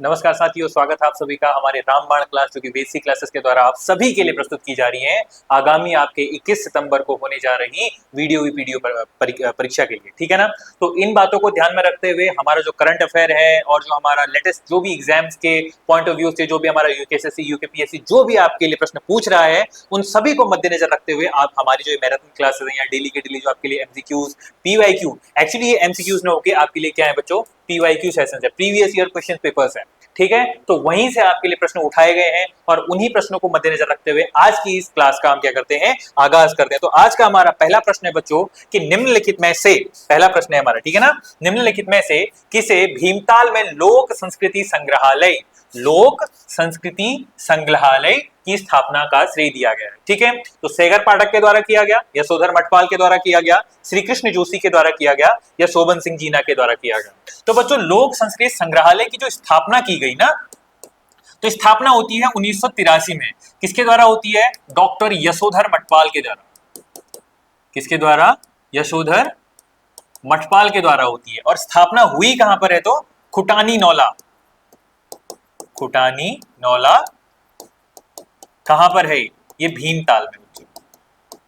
नमस्कार साथियों, स्वागत है आप सभी का हमारे रामबाण क्लास जो कि बेसिक क्लासेस के द्वारा आप सभी के लिए प्रस्तुत की जा रही है आगामी आपके 21 सितंबर को होने जा रही वीडियो वीडियो परीक्षा के लिए। ठीक है ना। तो इन बातों को ध्यान में रखते हुए हमारा जो करंट अफेयर है और जो हमारा लेटेस्ट जो भी एग्जाम्स के पॉइंट ऑफ व्यू से जो भी हमारा यूकेएसएससी यूकेपीएससी जो भी आपके लिए प्रश्न पूछ रहा है उन सभी को मद्देनजर रखते हुए आप हमारी जो मैराथन क्लासेस है या डेली के डेली जो आपके लिए एमसीक्यूज पीवाईक्यू, एक्चुअली ये एमसीक्यूज न होकर आपके लिए क्या है बच्चों, पीवाईक्यू सेशंस है, प्रीवियस ईयर क्वेश्चन पेपर्स है। ठीक है, तो वहीं से आपके लिए प्रश्न उठाए गए हैं और उन्हीं प्रश्नों को मद्देनजर रखते हुए आज की इस क्लास का हम क्या करते हैं, आगाज करते हैं। तो आज का हमारा पहला प्रश्न है बच्चों कि निम्नलिखित में से, पहला प्रश्न है हमारा, ठीक है ना, निम्नलिखित में से किसे भीमताल में लोक संस्कृति संग्रहालय की स्थापना का श्रेय दिया गया है। ठीक है, तो सेगर पाठक के द्वारा किया गया, यशोधर मठपाल के द्वारा किया गया, श्री कृष्ण जोशी के द्वारा किया गया या शोभन सिंह जीना के द्वारा किया गया। तो बच्चों लोक संस्कृति संग्रहालय की जो स्थापना की गई ना, तो स्थापना होती है 1983 में। किसके द्वारा होती है? डॉक्टर यशोधर मठपाल के द्वारा। किसके द्वारा? यशोधर मठपाल के द्वारा होती है। और स्थापना हुई कहां पर है? तो खुटानी नौला कहां पर है? ये भीमताल में।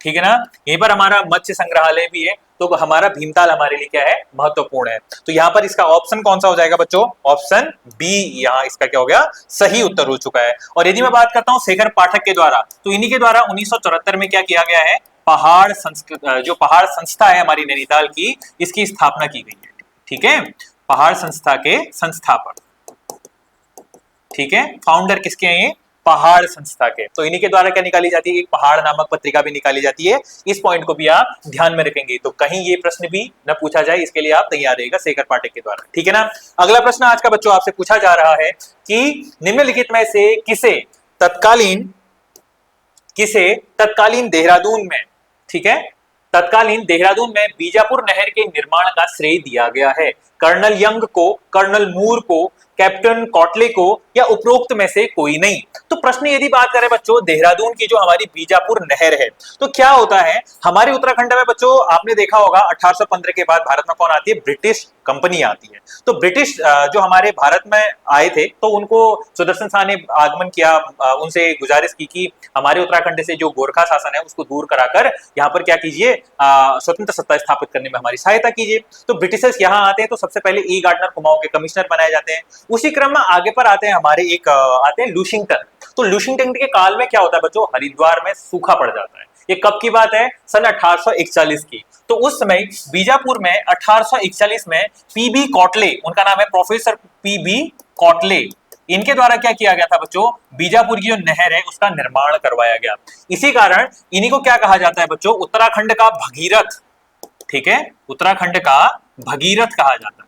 ठीक है ना, यहीं पर हमारा मत्स्य संग्रहालय भी है। तो हमारा भीमताल हमारे लिए क्या है, महत्वपूर्ण है। तो यहाँ पर इसका ऑप्शन कौन सा हो जाएगा बच्चों? ऑप्शन बी यहाँ इसका क्या हो गया, सही उत्तर हो चुका है। और यदि मैं बात करता हूँ शेखर पाठक के द्वारा, तो इन्हीं के द्वारा 1974 में क्या किया गया है, जो पहाड़ संस्था है हमारी नैनीताल की, इसकी स्थापना की गई है। ठीक है, पहाड़ संस्था के संस्थापक, ठीक है, फाउंडर किसके हैं? ये पहाड़ संस्था के। तो इन्हीं के द्वारा क्या निकाली जाती है, एक पहाड़ नामक पत्रिका भी निकाली जाती है। इस पॉइंट को भी आप ध्यान में रखेंगे, तो कहीं ये प्रश्न भी न पूछा जाए इसके लिए आप तैयार रहेगा शेखर पाठक के द्वारा। ठीक है ना। अगला प्रश्न आज का बच्चों आपसे पूछा जा रहा है कि निम्नलिखित में से किसे तत्कालीन देहरादून में, ठीक है, तत्कालीन देहरादून में बीजापुर नहर के निर्माण का श्रेय दिया गया है? कर्नल यंग को, कर्नल मूर को, कैप्टन कॉटले को या उपरोक्त में से कोई नहीं। तो प्रश्न यदि बात करें बच्चों देहरादून की जो हमारी बीजापुर नहर है, तो क्या होता है हमारे उत्तराखंड में बच्चों, आपने देखा होगा 1815 के बाद भारत में कौन आती है? ब्रिटिश कंपनी आती है। तो ब्रिटिश जो हमारे भारत में आए थे, तो उनको सुदर्शन शाह ने आगमन किया, उनसे गुजारिश की कि हमारे उत्तराखंड से जो गोरखा शासन है उसको दूर कराकर यहाँ पर क्या कीजिए, स्वतंत्र सत्ता स्थापित करने में हमारी सहायता कीजिए। तो ब्रिटिशर्स यहाँ आते हैं, तो सबसे पहले ई गार्डनर कुमाऊं के कमिश्नर बनाए जाते हैं। उसी क्रम में आगे पर आते हैं हमारे एक आते हैं लुशिंगटन। तो लुशिंगटन के काल में क्या होता है बच्चों, हरिद्वार में सूखा पड़ जाता है। ये कब की बात है? सन 1841 की। तो उस समय बीजापुर में 1841 में पीबी कॉटले, उनका नाम है प्रोफेसर पीबी कॉटले, इनके द्वारा क्या किया गया था बच्चों, बीजापुर की जो नहर है उसका निर्माण करवाया गया। इसी कारण इन्हीं को क्या कहा जाता है बच्चों, उत्तराखंड का भगीरथ। ठीक है, उत्तराखंड का भगीरथ कहा जाता है।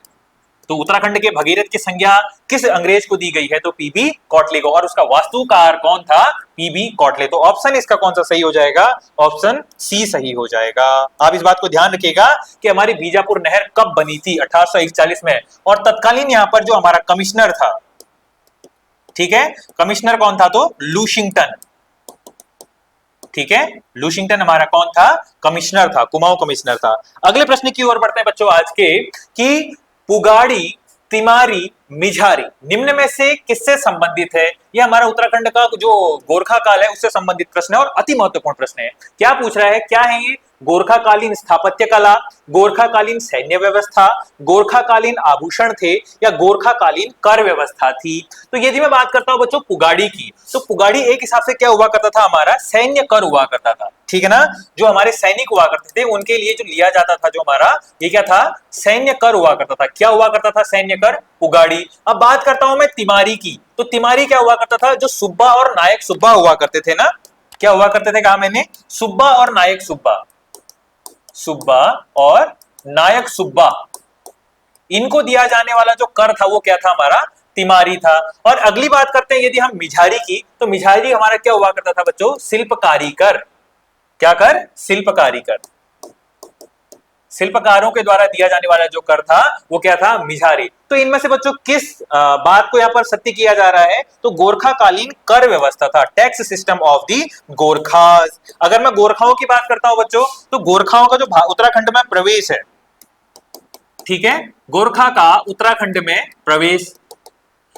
तो उत्तराखंड के भगीरथ की संज्ञा किस अंग्रेज को दी गई है? तो पीबी कॉटले को। और उसका वास्तुकार कौन था? पीबी कॉटले। तो ऑप्शन इसका कौन सा सही हो जाएगा? ऑप्शन सी सही हो जाएगा। आप इस बात को ध्यान रखिएगा कि हमारी बीजापुर नहर कब बनी थी? 1841 में। और तत्कालीन यहाँ पर जो हमारा कमिश्नर था, ठीक है, कमिश्नर कौन था? तो लुशिंगटन। ठीक है, लुशिंगटन हमारा कौन था? कमिश्नर था, कुमाऊं कमिश्नर था। अगले प्रश्न की ओर बढ़ते हैं बच्चों आज के कि पुगाड़ी, तिमारी, मिझारी निम्न में से किससे संबंधित है? यह हमारा उत्तराखंड का जो गोरखा काल है उससे संबंधित प्रश्न है और अति महत्वपूर्ण प्रश्न है। क्या पूछ रहा है, क्या है ये? गोरखाकालीन स्थापत्य कला, गोरखाकालीन सैन्य व्यवस्था, गोरखाकालीन आभूषण थे या गोरखाकालीन कर व्यवस्था थी? तो यदि मैं बात करता हूं बच्चों पुगाड़ी की, तो पुगाड़ी एक हिसाब से क्या हुआ करता था, हमारा सैन्य कर हुआ करता था। ठीक है ना, जो हमारे सैनिक हुआ करते थे उनके लिए जो लिया जाता था, जो हमारा ये क्या था, सैन्य कर हुआ करता था। क्या हुआ करता था? सैन्य कर, पुगाड़ी। अब बात करता हूं मैं तिमारी की, तो तिमारी क्या हुआ करता था? जो सुब्बा और नायक सुब्बा हुआ करते थे ना, क्या हुआ करते थे, कहा मैंने, सुब्बा और नायक सुब्बा, सुब्बा और नायक सुब्बा, इनको दिया जाने वाला जो कर था वो क्या था, हमारा तिमारी था। और अगली बात करते हैं यदि हम मिझारी की, तो मिझारी हमारा क्या हुआ करता था बच्चों? शिल्पकारी कर। क्या कर? शिल्पकारी कर। शिल्पकारों के द्वारा दिया जाने वाला जो कर था वो क्या था? मिझारी। तो इनमें से बच्चों किस बात को यहाँ पर सत्य किया जा रहा है? तो गोरखाकालीन कर व्यवस्था था, tax system of the Gorkhas. अगर मैं गोरखाओं की बात करता हूं बच्चों, तो गोरखाओं का जो उत्तराखंड में प्रवेश है, ठीक है, गोरखा का उत्तराखंड में प्रवेश,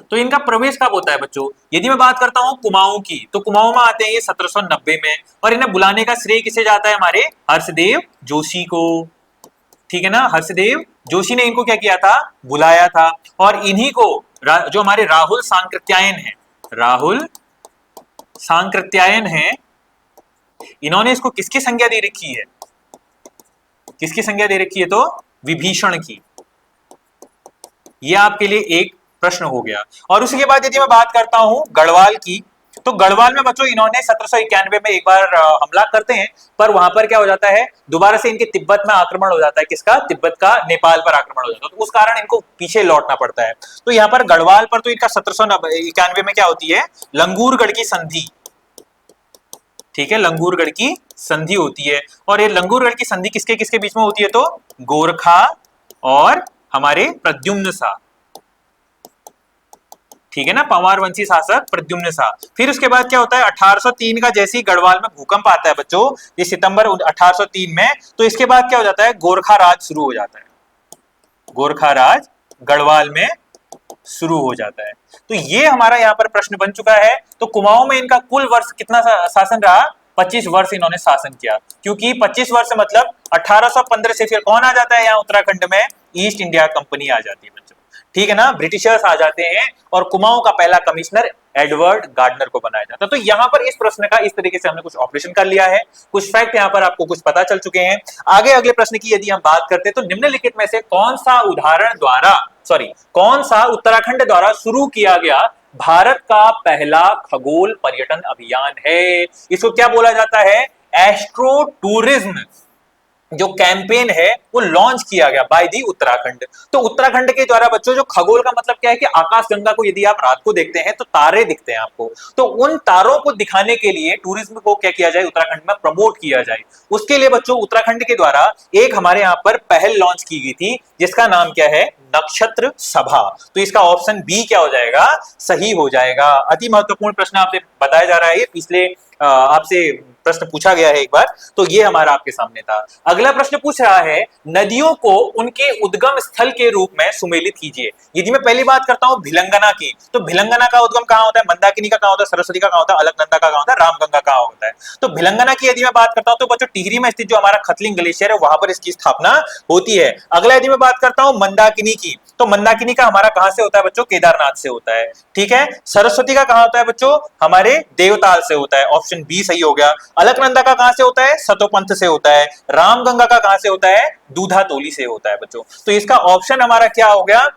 तो इनका प्रवेश कब होता है बच्चों? यदि मैं बात करता हूं कुमाऊं की, तो कुमाऊं में आते हैं ये 1790 में, और इन्हें बुलाने का श्रेय किसे जाता है? हमारे हर्षदेव जोशी को, ठीक है ना। हर्षदेव जोशी ने इनको क्या किया था? बुलाया था। और इन्हीं को जो हमारे राहुल सांकृत्यायन है, राहुल सांकृत्यायन है, इन्होंने इसको किसकी संज्ञा दे रखी है? किसकी संज्ञा दे रखी है? तो विभीषण की। यह आपके लिए एक प्रश्न हो गया। और उसके बाद यदि मैं बात करता हूं गढ़वाल की, तो गढ़वाल में बच्चों इन्होंने 1791 में एक बार हमला करते हैं, पर वहां पर क्या हो जाता है? दोबारा से इनके तिब्बत में आक्रमण हो जाता है। किसका? तिब्बत का नेपाल पर आक्रमण हो जाता है, तो उस कारण इनको पीछे लौटना पड़ता है। तो यहाँ पर गढ़वाल पर तो इनका 1791 में क्या होती है? लंगूरगढ़ की संधि, ठीक है, लंगूरगढ़ की संधि होती है। और ये लंगूरगढ़ की संधि किसके किसके बीच में होती है? तो गोरखा और हमारे प्रद्युम्न शाह, ठीक है ना, पंवार वंशी शासक प्रद्युम्न शाह। फिर उसके बाद क्या होता है? 1803 का जैसे ही गढ़वाल में भूकंप आता है बच्चों, ये सितंबर 1803 में, तो इसके बाद क्या हो जाता है? गोरखा राज शुरू हो जाता है। गोरखा राज गढ़वाल में शुरू हो जाता है। तो ये हमारा यहाँ पर प्रश्न बन चुका है। तो कुमाऊं में इनका कुल वर्ष कितना शासन रहा? 25 वर्ष इन्होंने शासन किया, क्योंकि 25 वर्ष मतलब 1815 से फिर कौन आ जाता है यहाँ उत्तराखंड में? ईस्ट इंडिया कंपनी आ जाती है बच्चों, ठीक है ना, ब्रिटिशर्स आ जाते हैं, और कुमाऊं का पहला कमिश्नर एडवर्ड गार्डनर को बनाया जाता है। तो यहाँ पर इस प्रश्न का इस तरीके से हमने कुछ ऑपरेशन कर लिया है, कुछ फैक्ट यहाँ पर आपको कुछ पता चल चुके हैं। आगे अगले प्रश्न की यदि हम बात करते हैं, तो निम्नलिखित में से कौन सा उत्तराखंड द्वारा शुरू किया गया भारत का पहला खगोल पर्यटन अभियान है? इसको क्या बोला जाता है? एस्ट्रो टूरिज्म जो कैंपेन है वो लॉन्च किया गया बाय दी उत्तराखंड। तो उत्तराखंड के द्वारा बच्चों, जो खगोल का मतलब क्या है कि आकाशगंगा को यदि आप रात को देखते हैं तो तारे दिखते हैं आपको, तो उन तारों को दिखाने के लिए टूरिज्म को क्या किया जाए? उत्तराखंड में प्रमोट किया जाए। उसके लिए बच्चों उत्तराखंड के द्वारा एक हमारे यहाँ पर पहल लॉन्च की गई थी, जिसका नाम क्या है? नक्षत्र सभा। तो इसका ऑप्शन बी क्या हो जाएगा? सही हो जाएगा। अति महत्वपूर्ण प्रश्न आपसे बताया जा रहा है, पिछले आपसे प्रश्न पूछा गया है एक बार, तो ये हमारा आपके सामने था। अगला प्रश्न पूछ रहा है, नदियों को उनके उद्गम स्थल के रूप में सुमेलित कीजिए। यदि मैं पहली बात करता हूं भिलंगना की, तो भिलंगना का उद्गम कहां होता है? मंदाकिनी का कहां होता है? सरस्वती का कहां होता है? अलकनंदा का कहां होता है? रामगंगा कहां होता है? तो भिलंगना की यदि मैं बात करता हूं, तो बच्चों टिहरी में स्थित जो हमारा खतलिंग ग्लेशियर है, वहां पर इसकी स्थापना होती है। अगला यदि मैं बात करता हूं मंदाकिनी की, तो मंदाकिनी का हमारा कहां से होता है बच्चों? केदारनाथ से होता है, ठीक है। सरस्वती का कहां होता है बच्चों? हमारे देवताल से होता है, ऑप्शन बी सही हो गया। अलकनंदा का कहां से होता है? सतोपंथ से होता है। रामगंगा का कहां से होता है? दूधातोली से होता है बच्चों। तो इसका ऑप्शन हमारा क्या हो गया?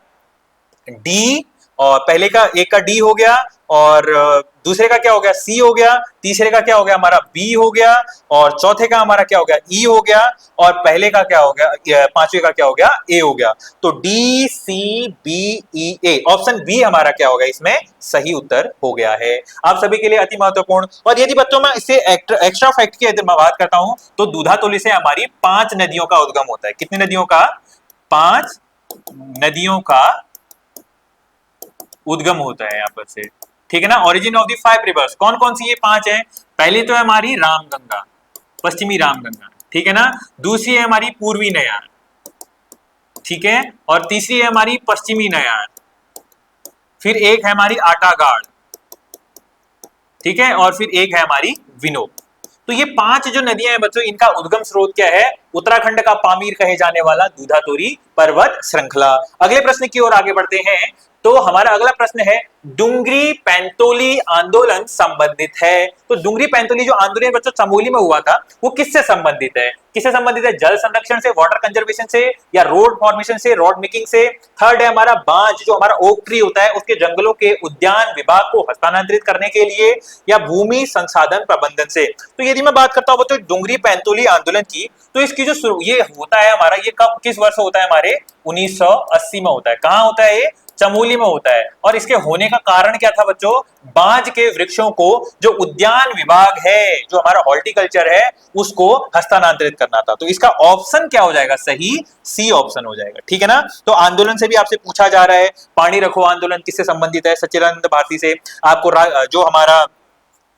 डी। और पहले का एक का डी हो गया, और दूसरे का क्या हो गया? सी हो गया। तीसरे का क्या हो गया? हमारा बी हो गया। और चौथे का हमारा क्या हो गया? ई हो गया। और पहले का क्या हो गया? पांचवे का क्या हो गया? ए हो गया। तो डी सी बी ई ए, ऑप्शन बी हमारा क्या हो गया? इसमें सही उत्तर हो गया है। आप सभी के लिए अति महत्वपूर्ण। और यदि बच्चों में इससे एक्स्ट्रा फैक्ट की यदि मैं बात करता हूं, तो दूधातोली से हमारी 5 नदियों का उद्गम होता है। कितनी नदियों का? 5 नदियों का उद्गम होता है यहाँ पर से, ठीक है ना। ओरिजिन ऑफ द 5 रिवर्स कौन कौन सी? ये 5 है। पहली तो है हमारी रामगंगा, पश्चिमी रामगंगा, ठीक है ना। दूसरी है हमारी पूर्वी नयार, ठीक है। और तीसरी है हमारी पश्चिमी नयार। फिर एक है हमारी आटागाड़, ठीक है। और फिर एक है हमारी विनोब। तो ये 5 जो नदियां हैं बच्चों, इनका उद्गम स्रोत क्या है? उत्तराखंड का पामीर कहे जाने वाला दूधातोरी पर्वत श्रृंखला। अगले प्रश्न की ओर आगे बढ़ते हैं। तो हमारा अगला प्रश्न है, डुंगरी पैंतोली आंदोलन संबंधित है। तो डुंगरी पैंतोली जो आंदोलन बच्चों चमोली में हुआ था, वो किससे संबंधित है? किससे संबंधित है? जल संरक्षण से, वाटर कंजर्वेशन से, या रोड फॉर्मेशन से, रोड मेकिंग से? थर्ड है हमारा बांज, जो हमारा ओक ट्री होता है, उसके जंगलों के उद्यान विभाग को हस्तांतरित करने के लिए, या भूमि संसाधन प्रबंधन से? तो यदि मैं बात करता हूं बच्चों डुंगरी पैंतोली आंदोलन की, तो इसकी जो ये होता है हमारा, ये कब किस वर्ष होता है? हमारे 1980 में होता है। कहां होता है? ये चमोली में होता है। और इसके होने का कारण क्या था बच्चों? बांज के वृक्षों को जो उद्यान विभाग है, जो हमारा हॉर्टिकल्चर है, उसको हस्तांतरित करना था। तो इसका ऑप्शन क्या हो जाएगा? सही सी ऑप्शन हो जाएगा, ठीक है ना। तो आंदोलन से भी आपसे पूछा जा रहा है, पानी रखो आंदोलन किससे संबंधित है? सच्चिदानंद भारती से। आपको जो हमारा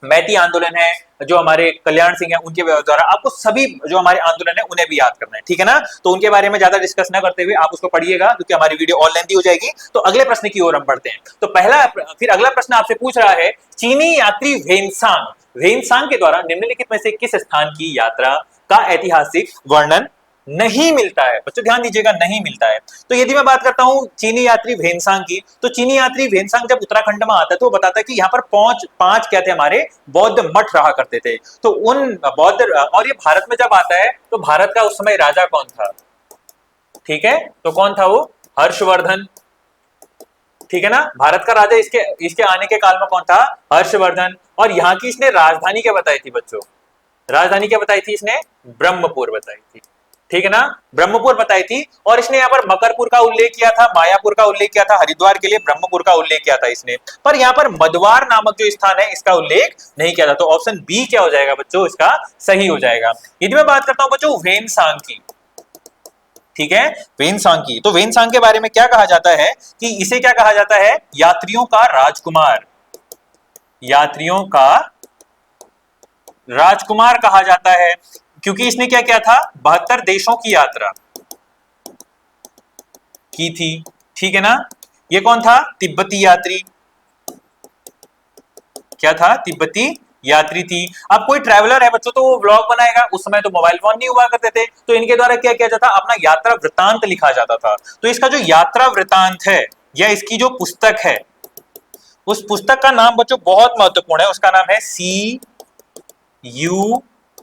मैती आंदोलन है, जो हमारे कल्याण सिंह है उनके द्वारा, आपको सभी जो हमारे आंदोलन है उन्हें भी याद करना है, ठीक है ना। तो उनके बारे में ज्यादा डिस्कस ना करते हुए आप उसको पढ़िएगा, क्योंकि हमारी वीडियो और लेंथी हो जाएगी। तो अगले प्रश्न की ओर हम बढ़ते हैं। तो फिर अगला प्रश्न आपसे पूछ रहा है, चीनी यात्री वेनसांग के द्वारा निम्नलिखित में से किस स्थान की यात्रा का ऐतिहासिक वर्णन नहीं मिलता है। बच्चों ध्यान दीजिएगा, नहीं मिलता है। तो यदि मैं बात करता हूं चीनी यात्री वेनसांग की, तो चीनी यात्री वेनसांग जब उत्तराखंड में आता है तो वो बताता है कि यहाँ पर पांच क्या थे, हमारे बौद्ध मठ रहा करते थे। तो उन बौद्ध, और ये भारत में जब आता है तो भारत का उस समय राजा कौन था, ठीक है, तो कौन था वो, हर्षवर्धन, ठीक है ना। भारत का राजा इसके आने के काल में कौन था, हर्षवर्धन। और यहाँ की इसने राजधानी क्या बताई थी बच्चों, राजधानी क्या बताई थी इसने, ब्रह्मपुर बताई थी, ठीक है ना, ब्रह्मपुर बताई थी। और इसने यहाँ पर मकरपुर का उल्लेख किया था, मायापुर का उल्लेख किया था, हरिद्वार के लिए ब्रह्मपुर का उल्लेख किया था इसने, पर यहाँ पर मदवार नामक जो स्थान है इसका उल्लेख नहीं किया था। तो ऑप्शन बी क्या हो जाएगा बच्चों, इसका सही हो जाएगा। यदि मैं बात करता हूं बच्चों वेनसांग की, ठीक है, वेनसांग की, तो वेनसांग के बारे में क्या कहा जाता है कि इसे क्या कहा जाता है, यात्रियों का राजकुमार, यात्रियों का राजकुमार कहा जाता है, क्योंकि इसने क्या किया था, 72 देशों की यात्रा की थी, ठीक है ना। ये कौन था, तिब्बती यात्री, क्या था, तिब्बती यात्री थी। अब कोई ट्रैवलर है बच्चों तो वो व्लॉग बनाएगा, उस समय तो मोबाइल फोन नहीं हुआ करते थे, तो इनके द्वारा क्या किया जाता, अपना यात्रा वृत्तांत लिखा जाता था। तो इसका जो यात्रा वृत्तांत है या इसकी जो पुस्तक है, उस पुस्तक का नाम बच्चों बहुत महत्वपूर्ण है, उसका नाम है सी यू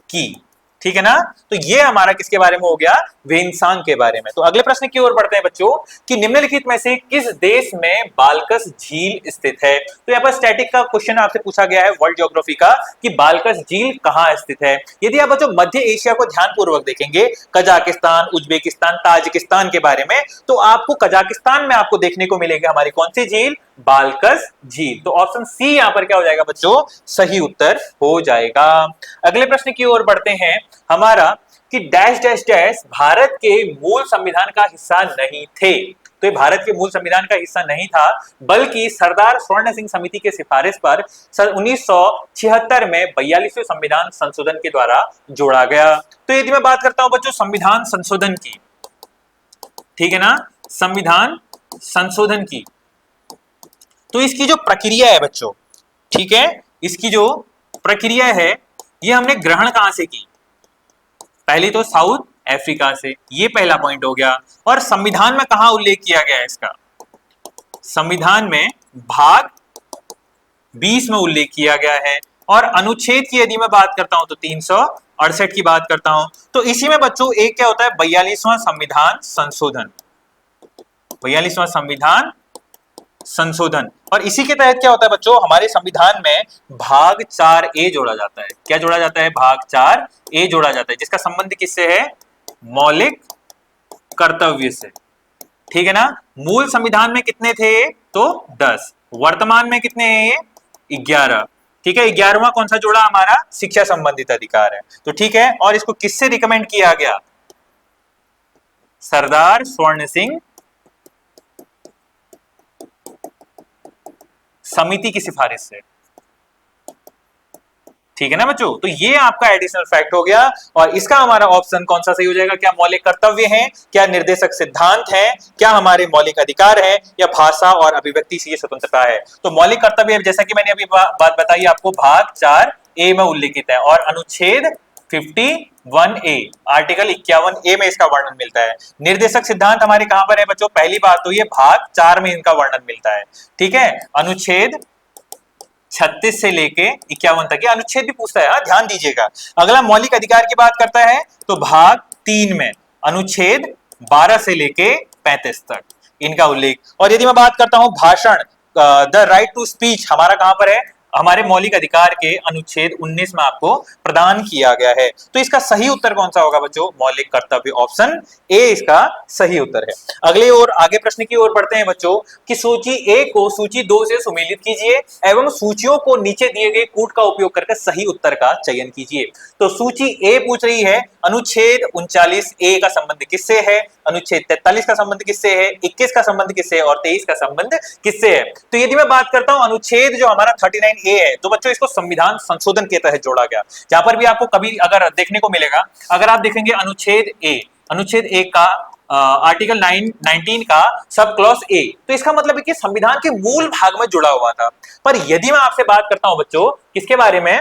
की, ठीक है ना। तो ये हमारा किसके बारे में हो गया, वेनसांग के बारे में। तो अगले प्रश्न की ओर बढ़ते हैं बच्चों कि निम्नलिखित में से किस देश में बालकस झील स्थित है। तो यहाँ पर स्टैटिक का क्वेश्चन आपसे पूछा गया है वर्ल्ड ज्योग्राफी का कि बालकस झील कहाँ स्थित है। यदि आप बच्चों मध्य एशिया को ध्यानपूर्वक देखेंगे, कजाकिस्तान, उज्बेकिस्तान, ताजिकिस्तान के बारे में, तो आपको कजाकिस्तान में आपको देखने को मिलेगी हमारी कौन सी झील, बालकस झील। तो ऑप्शन सी यहां पर क्या हो जाएगा बच्चों, सही उत्तर हो जाएगा। अगले प्रश्न की ओर बढ़ते हैं हमारा कि डैश डैश डैश भारत के मूल संविधान का हिस्सा नहीं थे। तो ये भारत के मूल संविधान का हिस्सा नहीं था, बल्कि सरदार स्वर्ण सिंह समिति के सिफारिश पर सन 1976 में 42वें संविधान संशोधन के द्वारा जोड़ा गया। तो यदि मैं बात करता हूं बच्चों संविधान संशोधन की, ठीक है ना, संविधान संशोधन की, तो इसकी जो प्रक्रिया है बच्चों, ठीक है, इसकी जो प्रक्रिया है ये हमने ग्रहण कहां से की, पहले तो साउथ अफ्रीका से, ये पहला पॉइंट हो गया। और संविधान में कहां उल्लेख किया गया है इसका, संविधान में भाग 20 में उल्लेख किया गया है। और अनुच्छेद की यदि मैं बात करता हूं तो 368 की बात करता हूं। तो इसी में बच्चों एक क्या होता है, 42वां संविधान संशोधन, 42वां संविधान संशोधन। और इसी के तहत क्या होता है बच्चों, हमारे संविधान में भाग 4A जोड़ा जाता है। क्या जोड़ा जाता है, भाग 4A जोड़ा जाता है, जिसका संबंध किससे है, मौलिक कर्तव्य से, ठीक है ना। मूल संविधान में कितने थे, तो 10, वर्तमान में कितने हैं, 11, ठीक है। 11वां कौन सा जोड़ा, हमारा शिक्षा संबंधित अधिकार है। तो ठीक है, और इसको किससे रिकमेंड किया गया, सरदार स्वर्ण सिंह समिति की सिफारिश से, ठीक है ना बच्चों। तो ये आपका एडिशनल फैक्ट हो गया। और इसका हमारा ऑप्शन कौन सा सही हो जाएगा, क्या मौलिक कर्तव्य हैं, क्या निर्देशक सिद्धांत हैं, क्या हमारे मौलिक अधिकार हैं, या भाषा और अभिव्यक्ति से स्वतंत्रता है। तो मौलिक कर्तव्य जैसा कि मैंने अभी बात बताई आपको, भाग 4A में उल्लेखित है, और अनुच्छेद 51A, आर्टिकल 51A में इसका वर्णन मिलता है। निर्देशक सिद्धांत हमारे कहां पर है बच्चों, पहली बात तो ये भाग 4 में इनका वर्णन मिलता है, ठीक है। अनुच्छेद 36 से लेके 51 तक, ये अनुच्छेद भी पूछता है, हाँ ध्यान दीजिएगा। अगला मौलिक अधिकार की बात करता है तो भाग 3 में अनुच्छेद 12 से लेके 35 तक इनका उल्लेख। और यदि मैं बात करता हूं भाषण, द राइट टू स्पीच हमारा कहां पर है, हमारे मौलिक अधिकार के अनुच्छेद 19 में आपको प्रदान किया गया है। तो इसका सही उत्तर कौन सा होगा बच्चों, मौलिक कर्तव्य, ऑप्शन ए इसका सही उत्तर है। अगले और आगे प्रश्न की ओर बढ़ते हैं बच्चों कि सूची ए को सूची 2 से सुमेलित कीजिए एवं सूचियों को नीचे दिए गए कूट का उपयोग करके सही उत्तर का चयन कीजिए। तो सूची ए पूछ रही है अनुच्छेद 39A का संबंध किससे है, अनुच्छेद 43 का संबंध किससे है, 21 का संबंध किससे है, और 23 का संबंध किससे है। तो यदि मैं बात करता हूं अनुच्छेद जो हमारा 39A ए है, तो बच्चों इसको संविधान संशोधन के तहत जोड़ा गया। जहां पर भी आपको कभी अगर देखने को मिलेगा, अगर आप देखेंगे अनुच्छेद ए का आर्टिकल 19 का सब क्लॉज ए, तो इसका मतलब है कि संविधान के मूल भाग में जुड़ा हुआ था। पर यदि मैं आपसे बात करता हूं बच्चों किसके बारे में,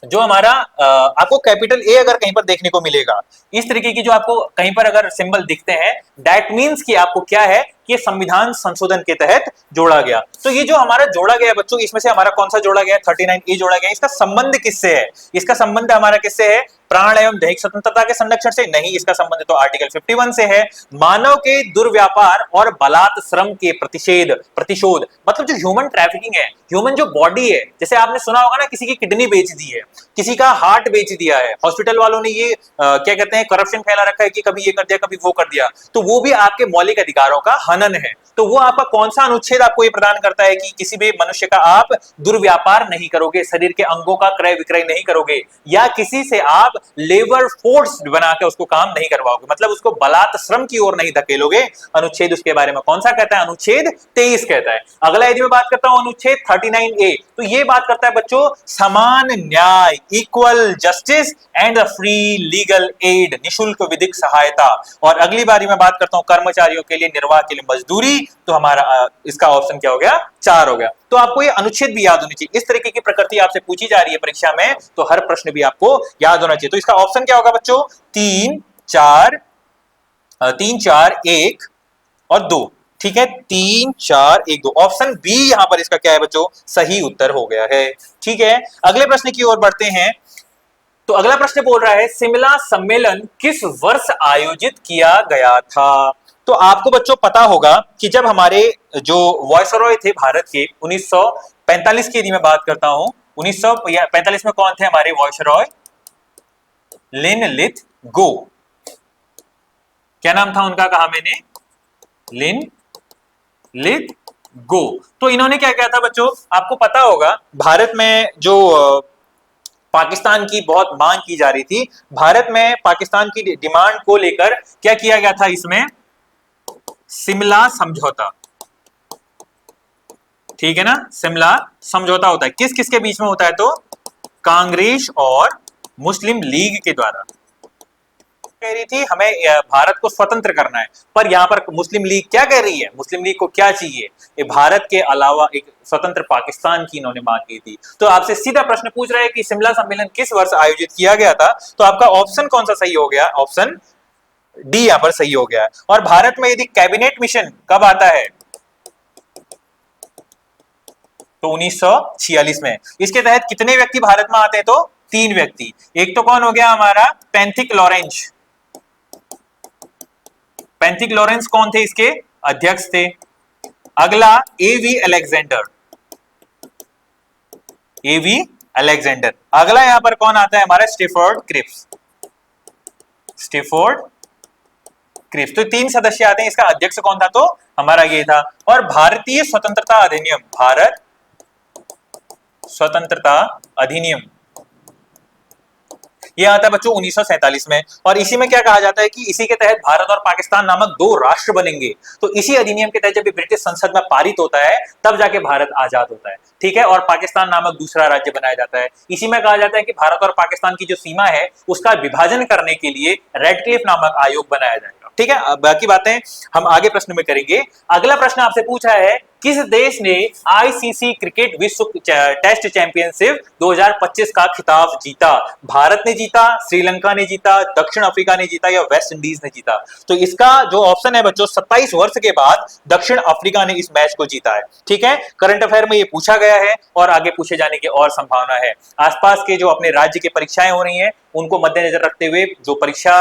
जो हमारा आपको कैपिटल ए अगर कहीं पर देखने को मिलेगा, इस तरीके की जो आपको कहीं पर अगर सिंबल दिखते हैं, दैट मीन्स कि आपको क्या है कि संविधान संशोधन के तहत जोड़ा गया। तो ये जो हमारा जोड़ा गया बच्चों, इसमें से हमारा कौन सा जोड़ा गया, 39 ए जोड़ा गया। इसका संबंध किससे है, इसका संबंध हमारा किससे है, प्राण एवं दैहिक स्वतंत्रता के संरक्षण से नहीं, इसका संबंध तो आर्टिकल 51 से है, मानव के दुर्व्यापार और बलात् श्रम के प्रतिशोध, मतलब जो ह्यूमन ट्रैफिकिंग है, ह्यूमन जो बॉडी है, जैसे आपने सुना होगा ना किसी की किडनी बेच दी है, किसी का हार्ट बेच दिया है, हॉस्पिटल वालों ने ये क्या कहते हैं करप्शन फैला रखा है कि कभी ये कर दिया कभी वो कर दिया, तो वो भी आपके मौलिक अधिकारों का हनन है। तो वो आपका कौन सा अनुच्छेद आपको ये प्रदान करता है कि किसी भी मनुष्य का आप दुर्व्यापार नहीं करोगे, शरीर के अंगों का क्रय विक्रय नहीं करोगे, या किसी से आप लेबर फोर्स बनाकर उसको काम नहीं करवाओगे, मतलब उसको बलात् श्रम की ओर नहीं धकेलोगे। अनुच्छेद उसके बारे में कौन सा कहता है, अनुच्छेद 23 कहता है। अगला यदि मैं बात करता हूं अनुच्छेद 39A, तो ये बात करता है बच्चों समान न्याय, equal justice and free legal aid, निशुल्क विधिक सहायता। और अगली बारी मैं बात करता हूं कर्मचारियों के लिए निर्वाह के लिए मजदूरी, तो हमारा इसका ऑप्शन क्या हो गया, 4 हो गया। तो आपको ये अनुच्छेद भी याद होनी चाहिए। इस तरीके की प्रकृति आपसे पूछी जा रही है परीक्षा में, तो हर प्रश्न भी आपको याद होना चाहिए। तो इसका ऑप्शन क्या होगा बच्चों, 3 4 1 और 2, ठीक है, 3 4 1 2, ऑप्शन बी यहां पर इसका क्या है बच्चों, सही उत्तर हो गया है। ठीक है, अगले प्रश्न की ओर बढ़ते हैं। तो अगला प्रश्न बोल रहा है शिमला सम्मेलन किस वर्ष आयोजित किया गया था। तो आपको बच्चों पता होगा कि जब हमारे जो वॉयसरॉय थे भारत के 1945 की यदि मैं बात करता हूं, 1945 में कौन थे हमारे वॉयसरॉय, लिनलिथ गो, क्या नाम था उनका, कहा मैंने, लिनलिथ गो। तो इन्होंने क्या किया था बच्चों, आपको पता होगा भारत में जो पाकिस्तान की बहुत मांग की जा रही थी, भारत में पाकिस्तान की डिमांड को लेकर क्या किया गया था, इसमें शिमला समझौता, ठीक है ना, शिमला समझौता होता है, किस किस के बीच में होता है, तो कांग्रेस और मुस्लिम लीग के द्वारा। कह रही थी हमें भारत को स्वतंत्र करना है, पर यहां पर मुस्लिम लीग क्या कह रही है, मुस्लिम लीग को क्या चाहिए, ये भारत के अलावा एक स्वतंत्र पाकिस्तान की इन्होंने मांग की थी। तो आपसे सीधा प्रश्न पूछ रहा है कि शिमला सम्मेलन किस वर्ष आयोजित किया गया था, तो आपका ऑप्शन कौन सा सही हो गया, ऑप्शन डी यहां पर सही हो गया है। और भारत में यदि कैबिनेट मिशन कब आता है, तो 1946 में। इसके तहत कितने व्यक्ति भारत में आते हैं, तो 3 व्यक्ति। एक तो कौन हो गया हमारा, पैंथिक लॉरेंस, पैंथिक लॉरेंस कौन थे, इसके अध्यक्ष थे। अगला एवी अलेक्जेंडर, एवी अलेक्जेंडर। अगला यहां पर कौन आता है हमारा, स्टेफोर्ड क्रिप्स, स्टेफोर्ड क्रिप्स। तो 3 सदस्य आते हैं, इसका अध्यक्ष कौन था, तो हमारा ये था। और भारतीय स्वतंत्रता अधिनियम, भारत स्वतंत्रता अधिनियम, ये आता है बच्चों 1947 में। और इसी में क्या कहा जाता है कि इसी के तहत भारत और पाकिस्तान नामक 2 राष्ट्र बनेंगे। तो इसी अधिनियम के तहत जब ब्रिटिश संसद में पारित होता है, तब जाके भारत आजाद होता है, ठीक है, और पाकिस्तान नामक दूसरा राज्य बनाया जाता है। इसी में कहा जाता है कि भारत और पाकिस्तान की जो सीमा है उसका विभाजन करने के लिए रेडक्लिफ नामक आयोग बनाया जाएगा, ठीक है। बाकी बातें हम आगे प्रश्न में करेंगे। अगला प्रश्न आपसे पूछा है, किस देश ने आईसीसी क्रिकेट विश्व टेस्ट चैंपियनशिप 2025 का खिताब जीता। भारत ने जीता, श्रीलंका ने जीता, दक्षिण अफ्रीका ने जीता, या वेस्ट इंडीज ने जीता। तो इसका जो ऑप्शन है बच्चों, 27 वर्ष के बाद दक्षिण अफ्रीका ने इस मैच को जीता है, ठीक है। करंट अफेयर में ये पूछा गया है और आगे पूछे जाने की और संभावना है। आसपास के जो अपने राज्य की परीक्षाएं हो रही हैं उनको मद्देनजर रखते हुए जो परीक्षा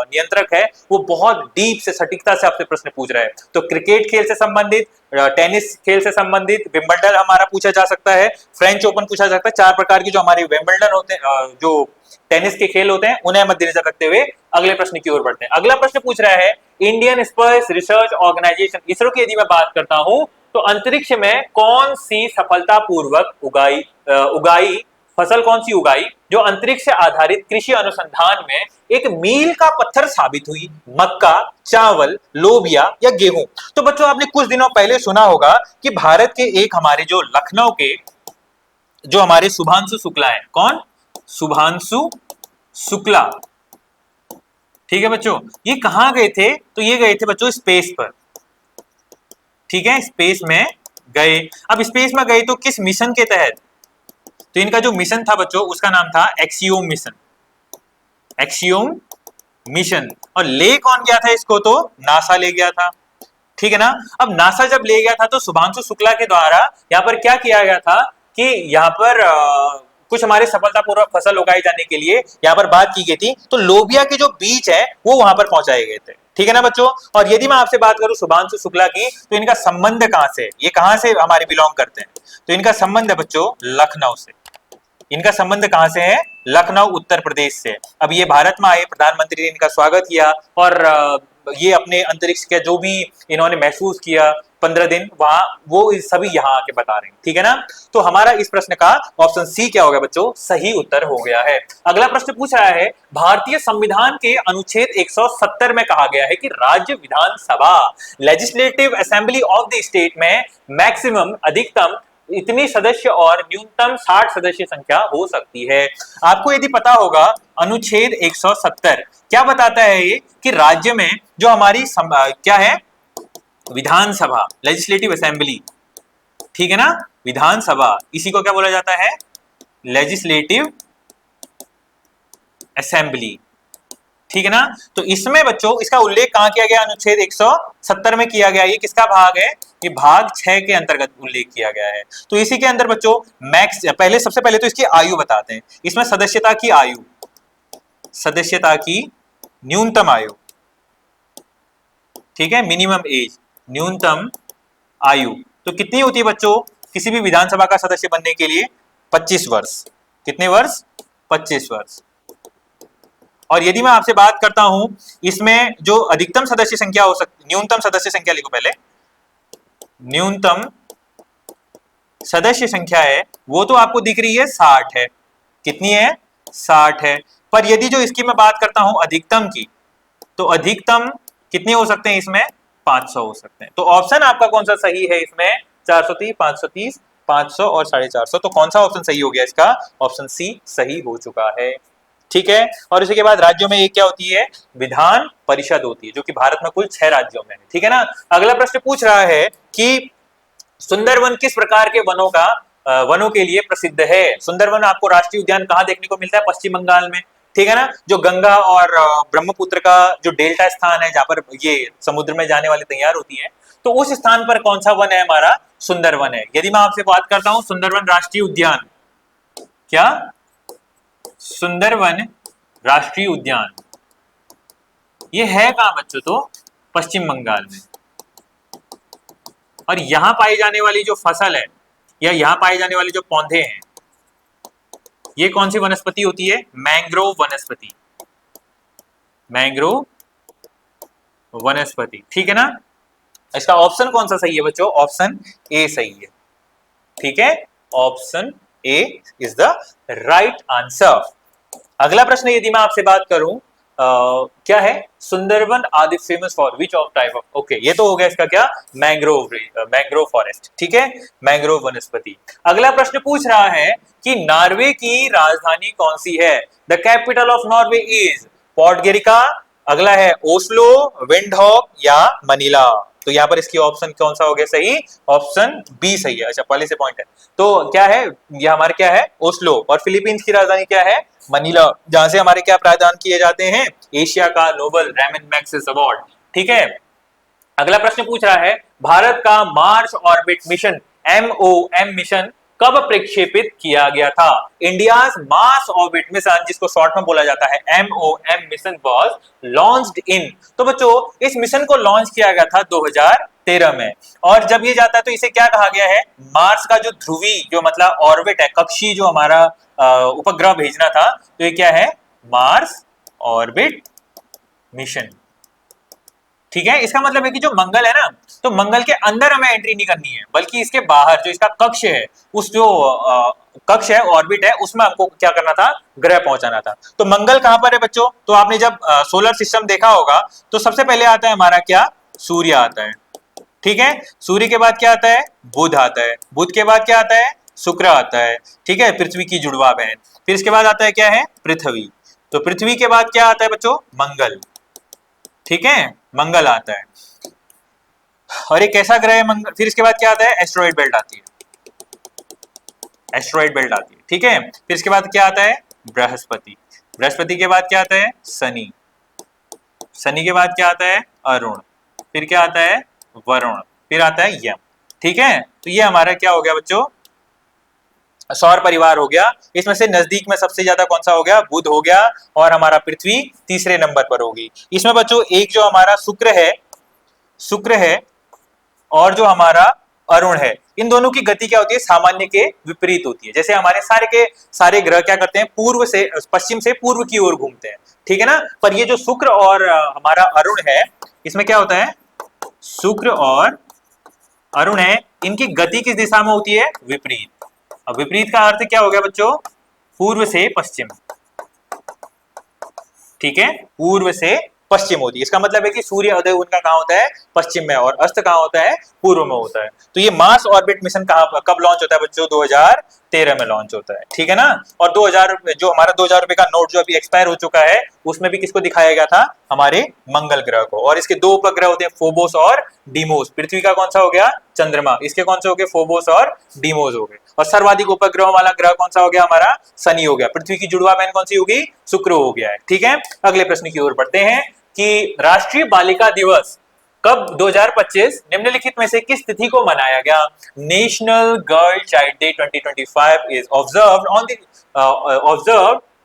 नियंत्रक है वो बहुत डीप से सटीकता से आपसे प्रश्न पूछ रहा है। तो क्रिकेट खेल से संबंधित, टेनिस खेल से संबंधित, विंबलडन हमारा पूछा जा सकता है, फ्रेंच ओपन पूछा जा सकता है। 4 प्रकार की जो हमारे विंबलडन होते हैं, जो टेनिस के खेल होते हैं, उन्हें मद्देनजर रखते हुए अगले प्रश्न की ओर बढ़ते हैं। अगला प्रश्न पूछ रहा है, Indian space research organisation, ISRO की यदि मैं बात करता हूं, तो अंतरिक्ष में कौन सी सफलतापूर्वक उगाई फसल कौन सी उगाई जो अंतरिक्ष से आधारित कृषि अनुसंधान में एक मील का पत्थर साबित हुई, मक्का, चावल, लोबिया या गेहूं। तो बच्चों आपने कुछ दिनों पहले सुना होगा कि भारत के एक हमारे जो लखनऊ के जो हमारे शुभांशु शुक्ला है, कौन? शुभांशु शुक्ला। ठीक है बच्चों, ये कहां गए थे? तो ये गए थे बच्चों स्पेस पर। ठीक है, स्पेस में गए। अब स्पेस में गए तो किस मिशन के तहत? तो इनका जो मिशन था बच्चों उसका नाम था एक्सियोम मिशन। Axiom mission. और ले कौन गया था इसको? तो नासा ले गया था। ठीक है ना। अब नासा जब ले गया था तो शुभांशु शुक्ला के द्वारा यहाँ पर क्या किया गया था कि यहाँ पर कुछ हमारे सफलतापूर्वक फसल उगाई जाने के लिए यहाँ पर बात की गई थी। तो लोबिया के जो बीज है वो वहां पर पहुंचाए गए थे। ठीक है ना बच्चों। और यदि मैं आपसे बात करूं शुभांशु शुक्ला की, तो इनका संबंध कहां से? ये कहां से हमारे बिलोंग करते हैं? तो इनका संबंध है बच्चों लखनऊ से। इनका संबंध कहां से है? लखनऊ उत्तर प्रदेश से। अब ये भारत में आए, प्रधानमंत्री ने इनका स्वागत किया और ये अपने अंतरिक्ष का जो भी इन्होंने महसूस किया 15 दिन वहां, वो सभी यहाँ आके बता रहे हैं। ठीक है ना। तो हमारा इस प्रश्न का ऑप्शन सी क्या होगा बच्चों? सही उत्तर हो गया है। अगला प्रश्न पूछ रहा है, भारतीय संविधान के अनुच्छेद 170 में कहा गया है कि राज्य विधानसभा legislative assembly of the state में मैक्सिमम अधिकतम इतनी सदस्य और न्यूनतम 60 सदस्य संख्या हो सकती है। आपको यदि पता होगा अनुच्छेद 170 क्या बताता है? ये कि राज्य में जो हमारी क्या है? विधानसभा, लेजिस्लेटिव असेंबली। ठीक है ना, विधानसभा, इसी को क्या बोला जाता है? Legislative assembly. ठीक है ना। तो इसमें बच्चों इसका उल्लेख कहां किया गया? अनुच्छेद 170 में किया गया। ये किसका भाग है? ये भाग 6 के अंतर्गत उल्लेख किया गया है। तो इसी के अंदर बच्चों मैक्स, पहले सबसे पहले तो इसकी आयु बताते हैं। इसमें सदस्यता की आयु, सदस्यता की न्यूनतम आयु, ठीक है, मिनिमम एज, न्यूनतम आयु तो कितनी होती है बच्चों किसी भी विधानसभा का सदस्य बनने के लिए? 25 वर्ष। कितने वर्ष? 25 वर्ष। और यदि मैं आपसे बात करता हूं इसमें जो अधिकतम सदस्य संख्या हो सकती, न्यूनतम सदस्य संख्या लिखो पहले। न्यूनतम सदस्य संख्या है वो तो आपको दिख रही है 60 है। कितनी है? 60 है। पर यदि जो इसकी मैं बात करता हूं अधिकतम की, तो अधिकतम कितने हो सकते हैं इसमें? 500 हो सकते हैं। तो ऑप्शन आपका कौन सा सही है इसमें? 430, 530, 500 और 450। तो कौन सा ऑप्शन सही हो गया इसका? ऑप्शन सी सही हो चुका है। ठीक है। और इसी के बाद राज्यों में एक क्या होती है? विधान परिषद होती है, जो कि भारत में कुल 6 राज्यों में है। ठीक है ना। अगला प्रश्न पूछ रहा है कि सुंदरवन किस प्रकार के वनों का वनों के लिए प्रसिद्ध है? सुंदरवन आपको राष्ट्रीय उद्यान कहाँ देखने को मिलता है? पश्चिम बंगाल में। ठीक है ना। जो गंगा और ब्रह्मपुत्र का जो डेल्टा स्थान है जहां पर ये समुद्र में जाने वाली तैयार होती है, तो उस स्थान पर कौन सा वन है? हमारा सुंदरवन है। यदि मैं आपसे बात करता हूं सुंदरवन राष्ट्रीय उद्यान, क्या सुंदरवन राष्ट्रीय उद्यान ये है कहां बच्चों? तो पश्चिम बंगाल में। और यहां पाई जाने वाली जो फसल है या यहां पाए जाने वाले जो पौधे हैं ये कौन सी वनस्पति होती है? मैंग्रोव वनस्पति। मैंग्रोव वनस्पति। ठीक है ना। इसका ऑप्शन कौन सा सही है बच्चों? ऑप्शन ए सही है। ठीक है, option A is the right answer. अगला प्रश्न यदि मैं आपसे बात करूं क्या है? Sundarban are the famous for which of type of, okay ये तो हो गया इसका क्या? Mangrove forest. ठीक है, मैंग्रोव वनस्पति। अगला प्रश्न पूछ रहा है कि नॉर्वे की राजधानी कौन सी है? The capital of Norway is Podgorica, अगला है ओस्लो, विंडहॉक या मनीला। तो यहाँ पर इसकी ऑप्शन कौन सा हो गया सही? ऑप्शन बी सही है। अच्छा पहले से पॉइंट है तो क्या है? ये हमारे क्या है? ओस्लो। और फिलीपींस की राजधानी क्या है? मनीला, जहां से हमारे क्या प्रदान किए जाते हैं? एशिया का नोबल रेमन मैग्सेसे अवार्ड। ठीक है। अगला प्रश्न पूछ रहा है भारत का Mars orbit mission MOM mission कब प्रक्षेपित किया गया था? इंडियाज मार्स ऑर्बिट मिशन, जिसको शॉर्ट में बोला जाता है MOM mission, was launched in, तो बच्चों इस मिशन को लॉन्च किया गया था 2013 में। और जब ये जाता है तो इसे क्या कहा गया है? मार्स का जो ध्रुवी जो मतलब ऑर्बिट है, कक्षी जो हमारा उपग्रह भेजना था, तो ये क्या है? Mars orbit mission. ठीक है। इसका मतलब है कि जो मंगल है ना, तो मंगल के अंदर हमें एंट्री नहीं करनी है, बल्कि इसके बाहर जो इसका कक्ष है, उस जो कक्ष है, ऑर्बिट है, उसमें हमको क्या करना था? ग्रह पहुंचाना था। तो मंगल कहां पर है बच्चों? तो आपने जब सोलर सिस्टम देखा होगा तो सबसे पहले आता है हमारा क्या? सूर्य आता है। ठीक है। सूर्य के बाद क्या आता है? बुध आता है। बुध के बाद क्या आता है? शुक्र आता है, ठीक है, पृथ्वी की जुड़वा बहन। फिर इसके बाद आता है क्या है, पृथ्वी। तो पृथ्वी के बाद क्या आता है बच्चों, मंगल, ठीक है, मंगल आता है। और एक कैसा ग्रह है मंगल। फिर इसके बाद क्या आता है, एस्ट्रॉइड बेल्ट आती है, एस्ट्रॉइड बेल्ट आती है, ठीक है। फिर इसके बाद क्या आता है, बृहस्पति। बृहस्पति के बाद क्या आता है, शनि। शनि के बाद क्या आता है, अरुण। फिर क्या आता है, वरुण। फिर आता है यम, ठीक है। तो ये हमारा क्या हो गया बच्चों, सौर परिवार हो गया। इसमें से नजदीक में सबसे ज्यादा कौन सा हो गया, बुध हो गया, और हमारा पृथ्वी तीसरे नंबर पर होगी। इसमें बच्चों एक जो हमारा शुक्र है और जो हमारा अरुण है, इन दोनों की गति क्या होती है, सामान्य के विपरीत होती है। जैसे हमारे सारे के सारे ग्रह क्या करते हैं, पूर्व से पश्चिम से पूर्व की ओर घूमते हैं, ठीक है ना। पर ये जो शुक्र और हमारा अरुण है, इसमें क्या होता है, शुक्र और अरुण है, इनकी गति किस दिशा में होती है, विपरीत। अब विपरीत का अर्थ क्या हो गया बच्चों, पूर्व से पश्चिम, ठीक है, पूर्व से पश्चिम होती है। इसका मतलब है कि सूर्य उदय उनका कहां होता है, पश्चिम में, और अस्त कहां होता है, पूर्व में होता है। तो ये मार्स ऑर्बिट मिशन कब लॉन्च होता है बच्चों, 2013 में लॉन्च होता है, ठीक है ना। और 2000 जो हमारा 2000 रुपए का नोट जो अभी एक्सपायर हो चुका है, उसमें भी किसको दिखाया गया था, हमारे मंगल ग्रह को। और इसके दो उपग्रह होते हैं, फोबोस और डीमोस। पृथ्वी का कौन सा हो गया, चंद्रमा। इसके कौन से हो गए, फोबोस और डीमोस हो गए। और सर्वाधिक उपग्रहों वाला ग्रह कौन सा हो गया, हमारा शनि हो गया। पृथ्वी की जुड़वा बहन कौन सी होगी, शुक्र हो गया है, ठीक है। अगले प्रश्न की ओर बढ़ते हैं कि राष्ट्रीय बालिका दिवस कब 2025 निम्नलिखित में से किस तिथि को मनाया गया। National girl child day 2025 is observed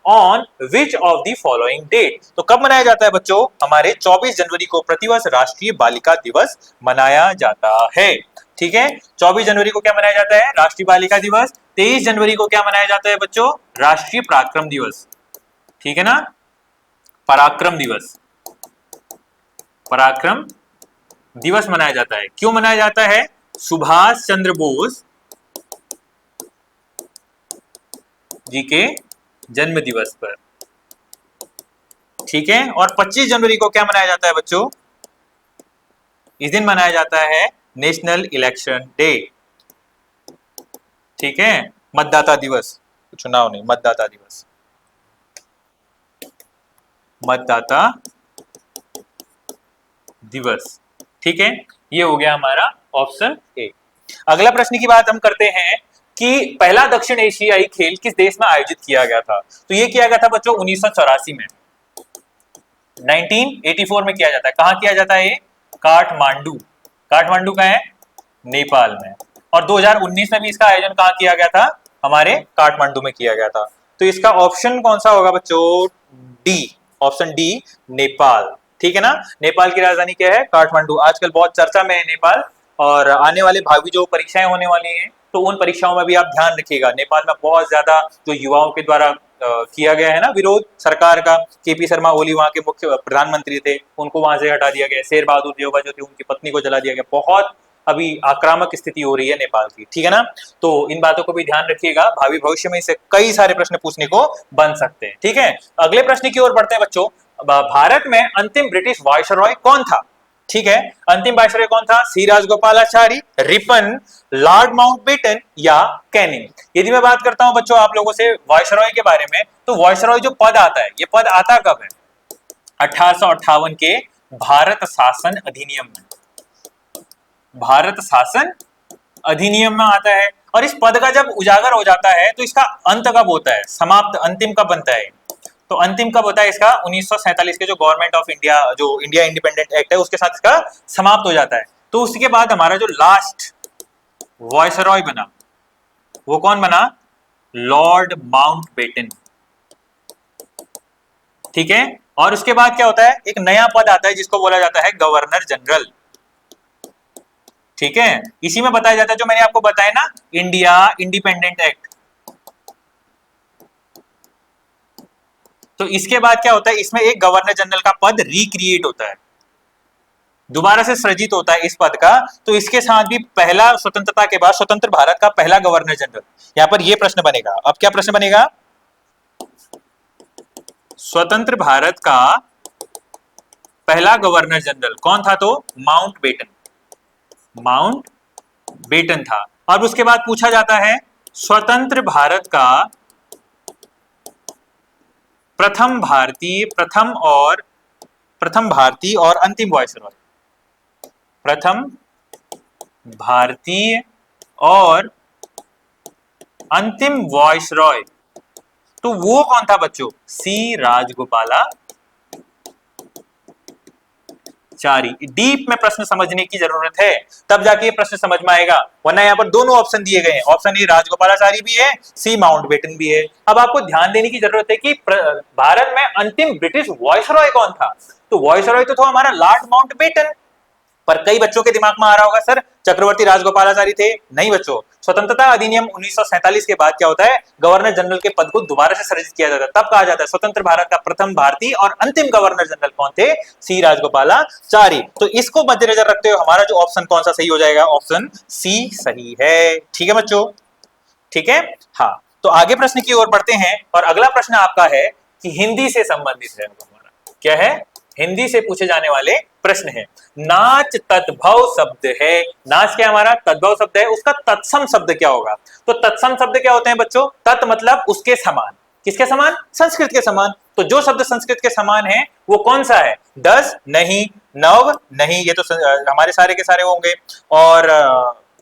on which of the following date. तो कब मनाया जाता है बच्चों, हमारे 24 जनवरी को प्रतिवर्ष राष्ट्रीय बालिका दिवस मनाया जाता है, ठीक है। 24 जनवरी को क्या मनाया जाता है, राष्ट्रीय बालिका दिवस। 23 जनवरी को क्या मनाया जाता है बच्चों, राष्ट्रीय पराक्रम दिवस, ठीक है ना, पराक्रम दिवस, पराक्रम दिवस मनाया जाता है। क्यों मनाया जाता है, सुभाष चंद्र बोस जी के जन्म दिवस पर, ठीक है। और 25 जनवरी को क्या मनाया जाता है बच्चों, इस दिन मनाया जाता है नेशनल इलेक्शन डे, ठीक है, मतदाता दिवस, चुनाव नहीं, मतदाता दिवस, मतदाता दिवस, ठीक है। ये हो गया हमारा ऑप्शन ए। अगला प्रश्न की बात हम करते हैं कि पहला दक्षिण एशियाई खेल किस देश में आयोजित किया गया था। तो ये किया गया था बच्चों 1984 में, 1984 में किया जाता है। कहां किया जाता है ये, काठमांडू। काठमांडू का है, नेपाल में। और 2019 में भी इसका आयोजन कहां किया गया था, हमारे काठमांडू में किया गया था। तो इसका ऑप्शन कौन सा होगा बच्चों, डी, ऑप्शन डी, नेपाल, ठीक है ना। नेपाल की राजधानी क्या है, काठमांडू। आजकल बहुत चर्चा में है नेपाल, और आने वाले भावी जो परीक्षाएं होने वाली हैं, तो उन परीक्षाओं में भी आप ध्यान रखिएगा। नेपाल में बहुत ज्यादा जो युवाओं के द्वारा किया गया है ना विरोध सरकार का, केपी शर्मा ओली वहां के मुख्य प्रधानमंत्री थे, उनको वहां से हटा दिया गया। शेर बहादुर देवबा जो थे, उनकी पत्नी को जला दिया गया। बहुत अभी आक्रामक स्थिति हो रही है नेपाल की, ठीक है ना। तो इन बातों को भी ध्यान रखिएगा, भावी भविष्य में इससे कई सारे प्रश्न पूछने को बन सकते हैं, ठीक है। अगले प्रश्न की ओर बढ़ते हैं बच्चों। भारत में अंतिम ब्रिटिश वायसरॉय कौन था, ठीक है। अंतिम वायसरॉय कौन था, सी राजगोपालाचारी, रिपन, लॉर्ड माउंटबेटन या कैनिंग। यदि मैं बात करता हूं बच्चों आप लोगों से वायसरॉय के बारे में, तो वायसरॉय जो पद आता है, ये पद आता कब है, 1858 के भारत शासन अधिनियम में, भारत शासन अधिनियम में आता है। और इस पद का जब उजागर हो जाता है, तो इसका अंत कब होता है, समाप्त, अंतिम कब बनता है। तो अंतिम कब होता है इसका, 1947 के जो गवर्नमेंट ऑफ इंडिया, जो इंडिया इंडिपेंडेंट एक्ट है, उसके साथ इसका समाप्त हो जाता है। तो उसके बाद हमारा जो लास्ट वायसरॉय बना, वो कौन बना, लॉर्ड माउंटबेटन, ठीक है। और उसके बाद क्या होता है, एक नया पद आता है जिसको बोला जाता है गवर्नर जनरल, ठीक है। इसी में बताया जाता है जो मैंने आपको बताया ना, इंडिया इंडिपेंडेंट एक्ट। तो इसके बाद क्या होता है, इसमें एक गवर्नर जनरल का पद रिक्रिएट होता है, दोबारा से सृजित होता है इस पद का। तो इसके साथ भी पहला, स्वतंत्रता के बाद स्वतंत्र भारत का पहला गवर्नर जनरल। यहां पर यह प्रश्न बनेगा, अब क्या प्रश्न बनेगा, स्वतंत्र भारत का पहला गवर्नर जनरल कौन था, तो माउंटबेटन, माउंटबेटन था। अब उसके बाद पूछा जाता है स्वतंत्र भारत का प्रथम भारतीय और अंतिम वायसरॉय। प्रथम भारतीय और अंतिम वॉइसरॉय, तो वो कौन था बच्चों? सी राजगोपालाचारी। डीप में प्रश्न समझने की जरूरत है, तब जाके ये प्रश्न समझ में आएगा, वरना यहाँ पर दोनों ऑप्शन दिए गए हैं। ऑप्शन ए राजगोपालाचारी भी है, सी माउंटबेटन भी है। अब आपको ध्यान देने की जरूरत है कि भारत में अंतिम ब्रिटिश वॉइसरॉय कौन था? तो वॉइसरॉय तो था हमारा लॉर्ड माउंटबेटन। पर कई बच्चों के दिमाग में आ रहा होगा, सर चक्रवर्ती राजगोपालाचारी थे। नहीं बच्चों, स्वतंत्रता अधिनियम 1947 के बाद क्या होता है, गवर्नर जनरल के पद को दोबारा से सृजित किया जाता है। तब कहा जाता है स्वतंत्र भारत का प्रथम भारतीय और अंतिम गवर्नर जनरल कौन थे? सी राजगोपालाचारी। तो इसको मद्देनजर रखते हुए हमारा जो ऑप्शन कौन सा सही हो जाएगा? ऑप्शन सी सही है। ठीक है बच्चों, ठीक है। हाँ, तो आगे प्रश्न की ओर बढ़ते हैं और अगला प्रश्न आपका है कि हिंदी से संबंधित है। हमारा क्या है? हिंदी से पूछे जाने वाले प्रश्न है। नाच तद्भव शब्द है। नाच क्या हमारा? तद्भव शब्द है, उसका तत्सम शब्द क्या होगा? तो तत्सम शब्द क्या होते हैं बच्चों? तत् मतलब उसके समान। किसके समान? संस्कृत के समान। तो जो शब्द संस्कृत के समान है वो कौन सा है? 10 नहीं, नव नहीं, ये तो हमारे सारे के सारे होंगे, और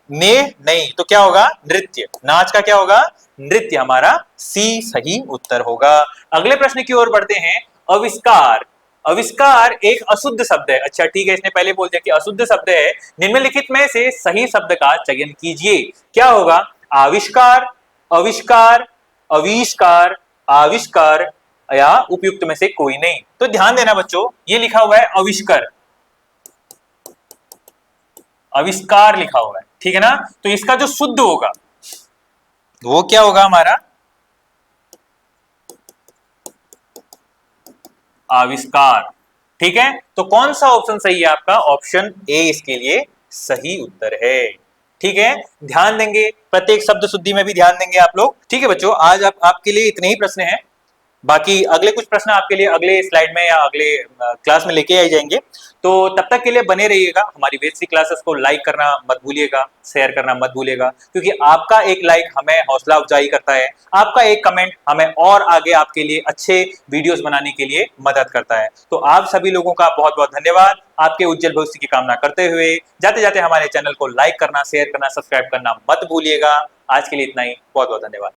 ने नहीं, तो क्या होगा? नृत्य। नाच का क्या होगा? नृत्य। हमारा सी सही उत्तर होगा। अगले प्रश्न की ओर बढ़ते हैं। आविष्कार। आविष्कार एक अशुद्ध शब्द है। अच्छा ठीक है, इसने पहले बोल दिया कि अशुद्ध शब्द है। निम्नलिखित में से सही शब्द का चयन कीजिए। क्या होगा? आविष्कार, आविष्कार, आविष्कार, आविष्कार या उपयुक्त में से कोई नहीं। तो ध्यान देना बच्चों, ये लिखा हुआ है आविष्कार, आविष्कार लिखा हुआ है, ठीक है ना? तो इसका जो शुद्ध होगा वो क्या होगा? हमारा आविष्कार। ठीक है, तो कौन सा ऑप्शन सही है आपका? ऑप्शन ए इसके लिए सही उत्तर है। ठीक है, ध्यान देंगे, प्रत्येक शब्द शुद्धि में भी ध्यान देंगे आप लोग। ठीक है बच्चों, आज आपके लिए इतने ही प्रश्न हैं। बाकी अगले कुछ प्रश्न आपके लिए अगले स्लाइड में या अगले क्लास में लेके आए जाएंगे। तो तब तक के लिए बने रहिएगा। हमारी बेसिक क्लासेस को लाइक करना मत भूलिएगा, शेयर करना मत भूलिएगा, क्योंकि आपका एक लाइक हमें हौसला अफजाई करता है, आपका एक कमेंट हमें और आगे आपके लिए अच्छे वीडियोस बनाने के लिए मदद करता है। तो आप सभी लोगों का बहुत बहुत धन्यवाद। आपके उज्जवल भविष्य की कामना करते हुए जाते जाते हमारे चैनल को लाइक करना, शेयर करना, सब्सक्राइब करना मत भूलिएगा। आज के लिए इतना ही, बहुत बहुत धन्यवाद।